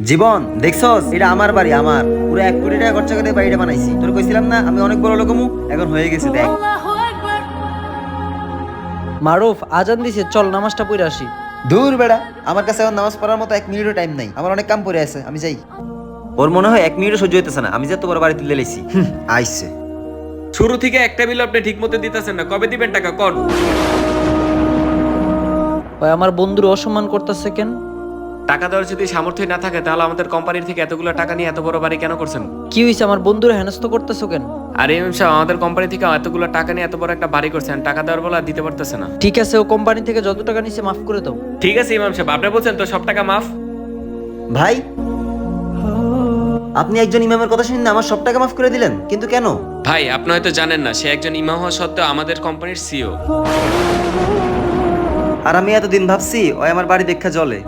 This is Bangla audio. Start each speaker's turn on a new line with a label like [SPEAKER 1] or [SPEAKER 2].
[SPEAKER 1] জীবন দেখছস, এটা আমার বাড়ি, আমার পুরো 1 কোটি টাকা খরচা করে বাড়িটা বানাইছি। তোর কইছিলাম না আমি অনেক বড় লোক হমু, এখন হয়ে গেছে দেখ।
[SPEAKER 2] মারুফ, আজান দিছে, চল নামাজটা পড়ে আসি।
[SPEAKER 1] দূর বেড়া, আমার কাছে এখন নামাজ পড়ার মতো 1 মিনিটও টাইম নাই, আমার অনেক কাম পড়ে আছে, আমি যাই। ওর মনে হয় 1 মিনিটও সহ্য হইতেছে না, আমি যে তোমার বাড়ি তুলে লেছি। আইছে।
[SPEAKER 3] শুরু থেকে একটা বিল আপনি ঠিক মতো দিতেছেন না, কবে দিবেন টাকা কর?
[SPEAKER 2] ভাই, আমার বন্ধুর অসম্মান করতেছে কেন?
[SPEAKER 3] টাকা দেওয়ার যদি সামর্থ্য না থাকে তাহলে আমাদের কোম্পানির থেকে এতগুলো টাকা নিয়ে এত বড় বাড়ি কেন করছেন?
[SPEAKER 2] কি হয়েছে? আমার বন্ধুর হেনস্থ করতেছো কেন?
[SPEAKER 3] আর এমএম সাহেব আমাদের কোম্পানি থেকে এতগুলো টাকা নিয়ে এত বড় একটা বাড়ি করছেন, টাকা দেওয়ার বলা দিতে পারতেছে না।
[SPEAKER 2] ঠিক আছে, ও কোম্পানি থেকে যত টাকা নিছে মাফ করে দাও।
[SPEAKER 3] ঠিক আছে ইমাম সাহেব, আপনি বলছেন তো সব টাকা মাফ।
[SPEAKER 1] ভাই, আপনি একজন ইমামের কথা শুনে আমার সব টাকা মাফ করে দিলেন, কিন্তু কেন?
[SPEAKER 3] ভাই আপনি হয়তো জানেন না, সে একজন ইমাম হওয়া সত্ত্বেও আমাদের কোম্পানির সিও।
[SPEAKER 1] আর আমি এতদিন ভাবছি ওই আমার বাড়ি দেখা জলে।